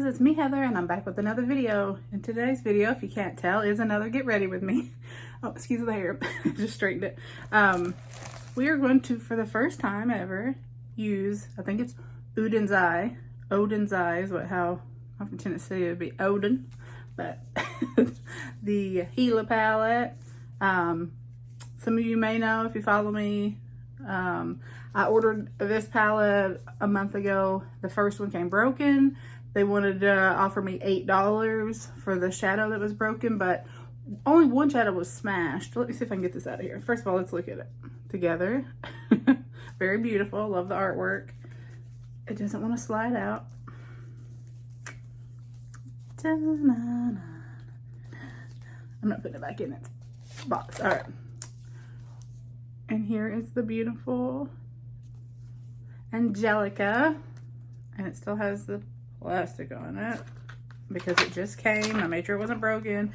guys, it's me Heather and I'm back with another video. And today's video, if you can't tell, is another get ready with me. Oh, excuse the hair, just straightened it. We are going to, for the first time ever, use, I think it's Oden's eye. Oden's eye is how I'm from Tennessee, it would be Oden. But the Hela palette. Some of you may know if you follow me. I ordered this palette a month ago. The first one came broken. They wanted to offer me $8 for the shadow that was broken, but only one shadow was smashed. Let me see if I can get this out of here. First of all, let's look at it together. Very beautiful. Love the artwork. It doesn't want to slide out. I'm not putting it back in its box. All right. And here is the beautiful Angelica. And it still has the plastic on it because it just came. I made sure it wasn't broken.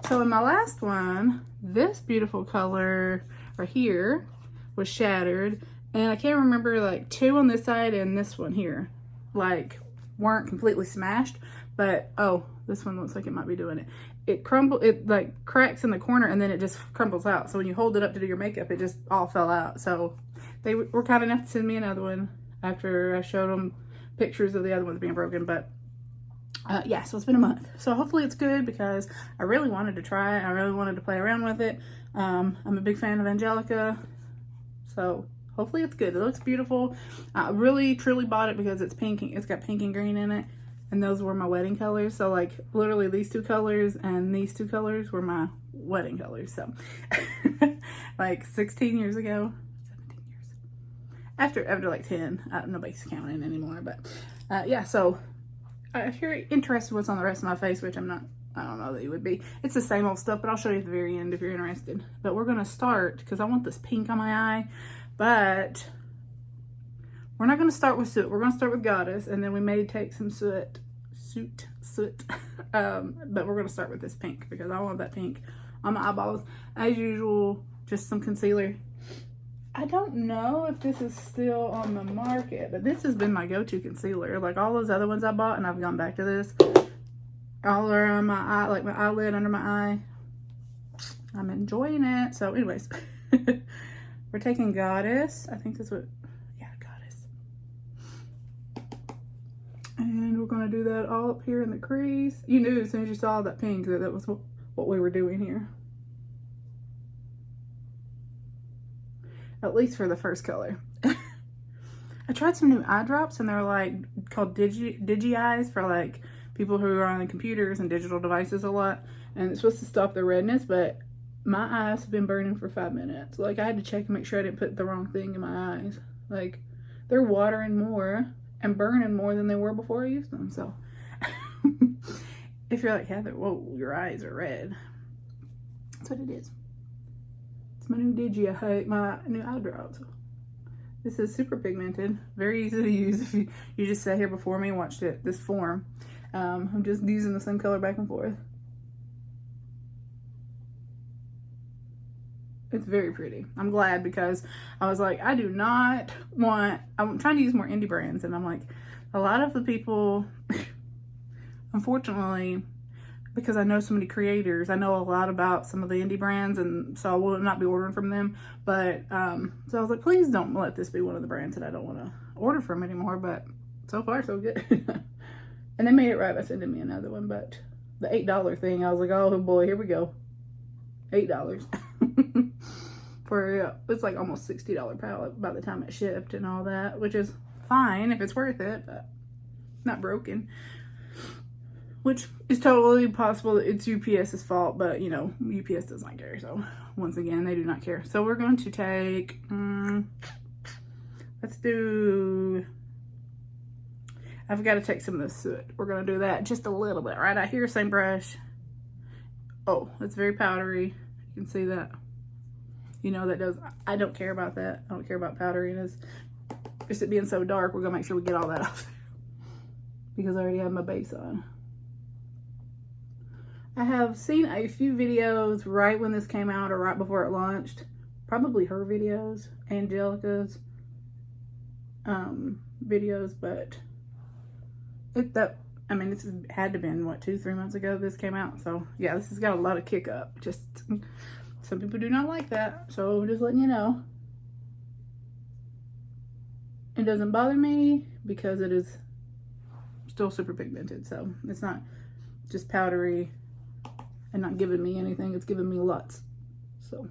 So in my last one, this beautiful color right here was shattered. And I can't remember, like, two on this side and this one here, like, weren't completely smashed. But, oh, this one looks like it might be doing it. It like cracks in the corner and then it just crumbles out. So when you hold it up to do your makeup, it just all fell out. So they were kind enough to send me another one after I showed them pictures of the other ones being broken. But yeah, so it's been a month. So hopefully it's good because I really wanted to try it. I really wanted to play around with it. I'm a big fan of Angelica. So hopefully it's good. It looks beautiful. I really, truly bought it because it's pink. It's got pink and green in it. And those were my wedding colors. So like literally these two colors and these two colors were my wedding colors. So like 16 years ago, 17 years. After like 10, nobody's counting anymore. But yeah, so if you're interested in what's on the rest of my face, which I don't know that you would be. It's the same old stuff, but I'll show you at the very end if you're interested. But we're gonna start, because I want this pink on my eye, but we're not going to start with soot. We're going to start with Goddess, and then we may take some soot. But we're going to start with this pink because I want that pink on my eyeballs. As usual, just some concealer. I don't know if this is still on the market, but this has been my go-to concealer. Like all those other ones I bought, and I've gone back to this. All around my eye, like my eyelid, under my eye. I'm enjoying it. So anyways, we're taking Goddess. I think that's what... And we're going to do that all up here in the crease. You knew as soon as you saw that pink that that was what we were doing here. At least for the first color. I tried some new eye drops and they're like called Digi Eyes for like people who are on computers and digital devices a lot. And it's supposed to stop the redness, but my eyes have been burning for 5 minutes. Like I had to check and make sure I didn't put the wrong thing in my eyes. Like they're watering more and burning more than they were before I used them. So if you're like, Heather, whoa, your eyes are red. That's what it is. It's my new my new eye drops. This is super pigmented, very easy to use if you just sat here before me and watched this form. I'm just using the same color back and forth. It's very pretty. I'm glad because I was like, I'm trying to use more indie brands. And I'm like, a lot of the people, unfortunately, because I know so many creators, I know a lot about some of the indie brands. And so I will not be ordering from them. But, so I was like, please don't let this be one of the brands that I don't want to order from anymore. But so far, so good. And they made it right by sending me another one. But the $8 thing, I was like, oh boy, here we go. $8. For it's like almost $60 palette by the time it shipped and all that, which is fine if it's worth it, but not broken. Which is totally possible that it's UPS's fault, but you know, UPS doesn't care. So once again, they do not care. So we're going to take, I've got to take some of this soot. We're going to do that just a little bit right out here, same brush. Oh, it's very powdery. You can see that. You know I don't care about that. I don't care about powderiness. Just it being so dark, we're gonna make sure we get all that off because I already have my base on. I have seen a few videos right when this came out or right before it launched. Probably her videos, Angelica's videos, but I mean, this had to have been, what, 2-3 months ago this came out. So, yeah, this has got a lot of kick up. Just, some people do not like that. So, just letting you know. It doesn't bother me because it is still super pigmented. So, it's not just powdery and not giving me anything. It's giving me lots. So,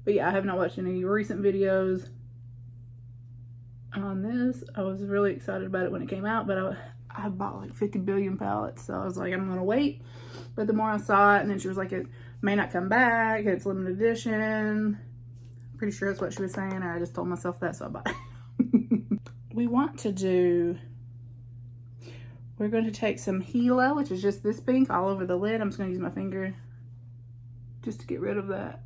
but yeah, I have not watched any recent videos on this. I was really excited about it when it came out, but I bought like 50 billion palettes, so I was like, I'm gonna wait. But the more I saw it, and then she was like, it may not come back, it's limited edition. Pretty sure that's what she was saying, and I just told myself that, so I bought it. We want to do, we're going to take some Hela, which is just this pink all over the lid. I'm just gonna use my finger just to get rid of that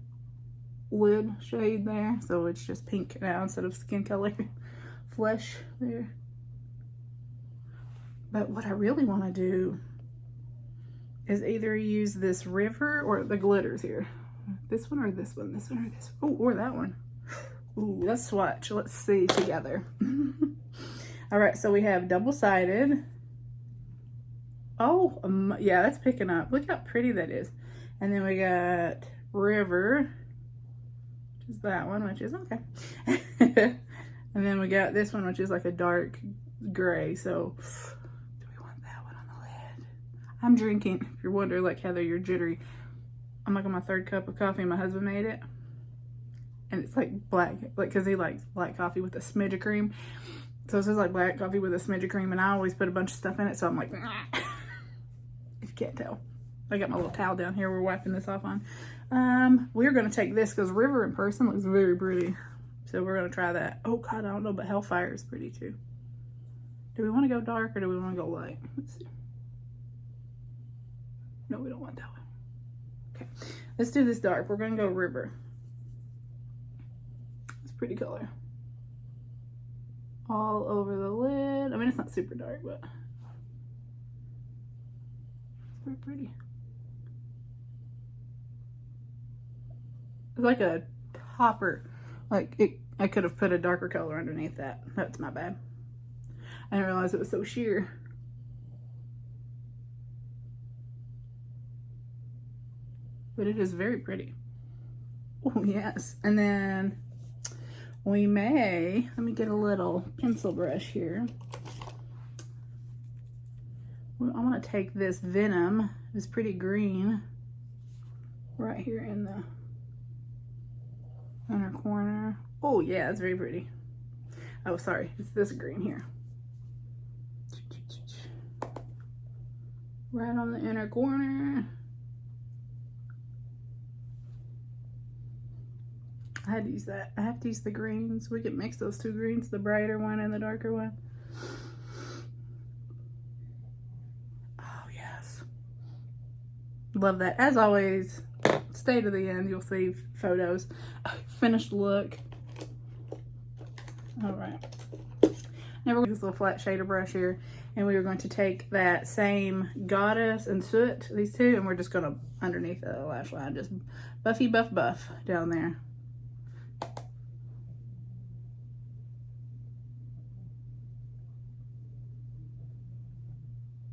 lid shade there, so it's just pink now instead of skin color. Flesh there. But what I really want to do is either use this river or the glitters here. This one or this one, this one or this one. Oh, or that one. Ooh, let's swatch. Let's see together. All right, so we have double-sided. Oh, yeah, that's picking up. Look how pretty that is. And then we got river, which is that one, which is okay. And then we got this one, which is like a dark gray. So, do we want that one on the lid? I'm drinking, if you're wondering, like Heather, you're jittery. I'm like on my 3rd cup of coffee, and my husband made it. And it's like black, like, because he likes black coffee with a smidge of cream. So it's just like black coffee with a smidge of cream, and I always put a bunch of stuff in it. So I'm like, if you can't tell. I got my little towel down here we're wiping this off on. We're going to take this because River in person looks very pretty. So we're going to try that. Oh, God, I don't know, but Hellfire is pretty, too. Do we want to go dark or do we want to go light? Let's see. No, we don't want that one. Okay, let's do this dark. We're going to go River. It's a pretty color. All over the lid. I mean, it's not super dark, but it's very pretty. It's like a topper. Like, I could have put a darker color underneath that. That's my bad. I didn't realize it was so sheer. But it is very pretty. Oh, yes. And then we may, let me get a little pencil brush here. Well, I want to take this Venom, it's pretty green, right here in the inner corner. Oh yeah, it's very pretty. Oh, sorry, it's this green here. Right on the inner corner. I had to use that. I have to use the greens. We can mix those two greens, the brighter one and the darker one. Oh, yes. Love that. As always, stay to the end. You'll see photos. Finished look. All right. Now we're going to use this little flat shader brush here. And we are going to take that same Goddess and Soot, these two, and we're just going to, underneath the lash line, just buffy buff buff down there.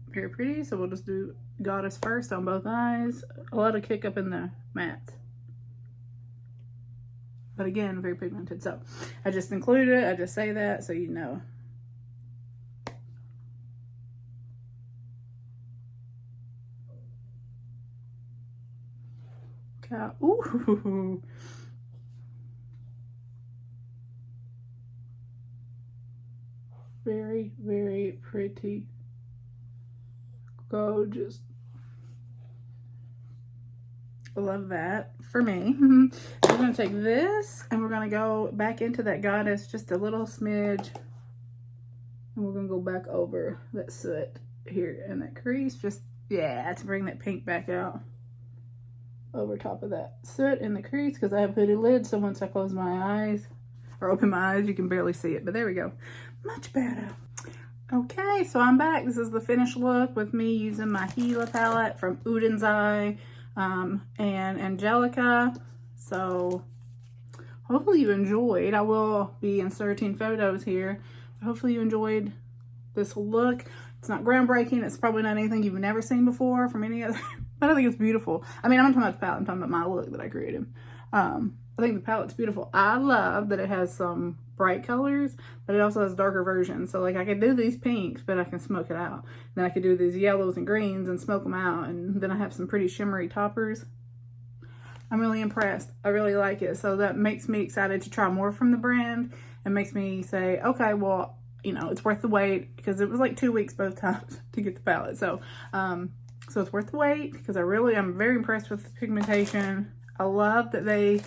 Very pretty. So we'll just do Goddess first on both eyes. A lot of kick up in the matte. But again, very pigmented. So I just included it. I just say that so you know. Ooh. Very, very pretty. Gorgeous. I love that for me. We're going to take this and we're going to go back into that Goddess just a little smidge. And we're going to go back over that Soot here in that crease. Just, yeah, to bring that pink back out. Over top of that Soot in the crease because I have hooded lid, so once I close my eyes or open my eyes you can barely see it, but there we go, much better. Okay, so I'm back. This is the finished look with me using my Hela palette from Oden's Eye and Angelica. So hopefully you enjoyed. I will be inserting photos here. Hopefully you enjoyed this look. It's not groundbreaking. It's probably not anything you've never seen before from any other, but I think it's beautiful. I mean, I'm not talking about the palette. I'm talking about my look that I created. I think the palette's beautiful. I love that it has some bright colors, but it also has darker versions. So like I could do these pinks, but I can smoke it out. Then I could do these yellows and greens and smoke them out. And then I have some pretty shimmery toppers. I'm really impressed. I really like it. So that makes me excited to try more from the brand and makes me say, okay, well, you know, it's worth the wait, because it was like 2 weeks both times to get the palette. So, so it's worth the wait, because I'm very impressed with the pigmentation. I love that they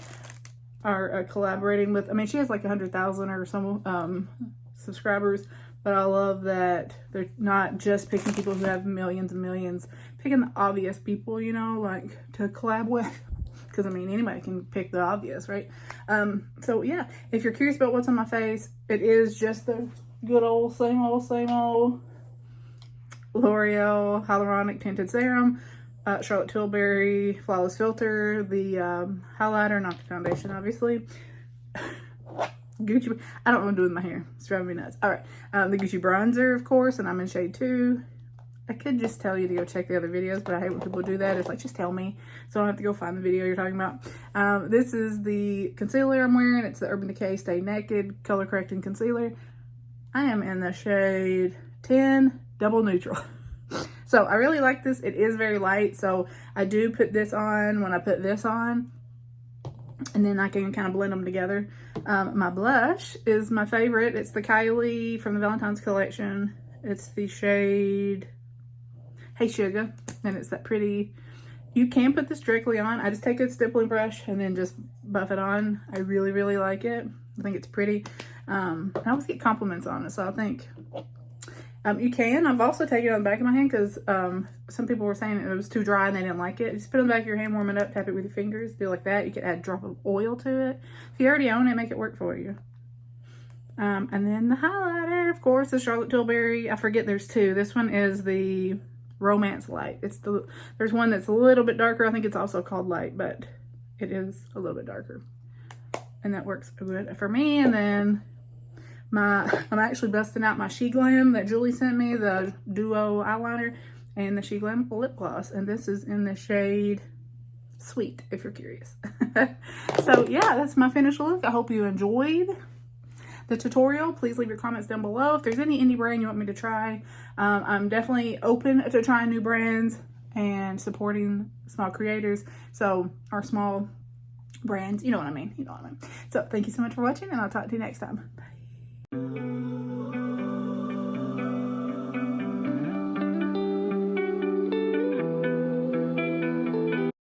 are collaborating with, I mean, she has like 100,000 or some subscribers, but I love that they're not just picking people who have millions and millions, picking the obvious people, you know, like to collab with, because I mean, anybody can pick the obvious, right? So yeah, if you're curious about what's on my face, it is just the good old same old L'Oreal Hyaluronic Tinted Serum, Charlotte Tilbury Flawless Filter, the highlighter, not the foundation, obviously. Gucci, I don't know what I'm doing with my hair. It's driving me nuts. All right, the Gucci bronzer, of course, and I'm in shade 2. I could just tell you to go check the other videos, but I hate when people do that. It's like, just tell me, so I don't have to go find the video you're talking about. This is the concealer I'm wearing. It's the Urban Decay Stay Naked Color Correcting Concealer. I am in the shade 10 Double Neutral. So I really like this. It is very light, so I do put this on when I put this on, and then I can kind of blend them together. My blush is my favorite. It's the Kylie from the Valentine's collection. It's the shade Hey Sugar, and it's that pretty. You can put this directly on. I just take a stippling brush and then just buff it on. I really, really like it. I think it's pretty. I always get compliments on it, so I think you can. I've also taken it on the back of my hand, because some people were saying it was too dry and they didn't like it. Just put it on the back of your hand, warm it up, tap it with your fingers, do it like that. You could add a drop of oil to it. If you already own it, make it work for you. And then the highlighter, of course, is Charlotte Tilbury. I forget there's 2. This one is the Romance Light. There's one that's a little bit darker. I think it's also called Light, but it is a little bit darker. And that works good for me. And then I'm actually busting out my 𝔽𝕚𝕟𝕕 that Julie sent me, the duo eyeliner, and the 𝔽𝕚𝕟𝕕 lip gloss. And this is in the shade Sweet, if you're curious. So yeah, that's my finished look. I hope you enjoyed the tutorial. Please leave your comments down below. If there's any indie brand you want me to try, I'm definitely open to trying new brands and supporting small creators. So, or small brands, you know what I mean. So thank you so much for watching, and I'll talk to you next time. Bye.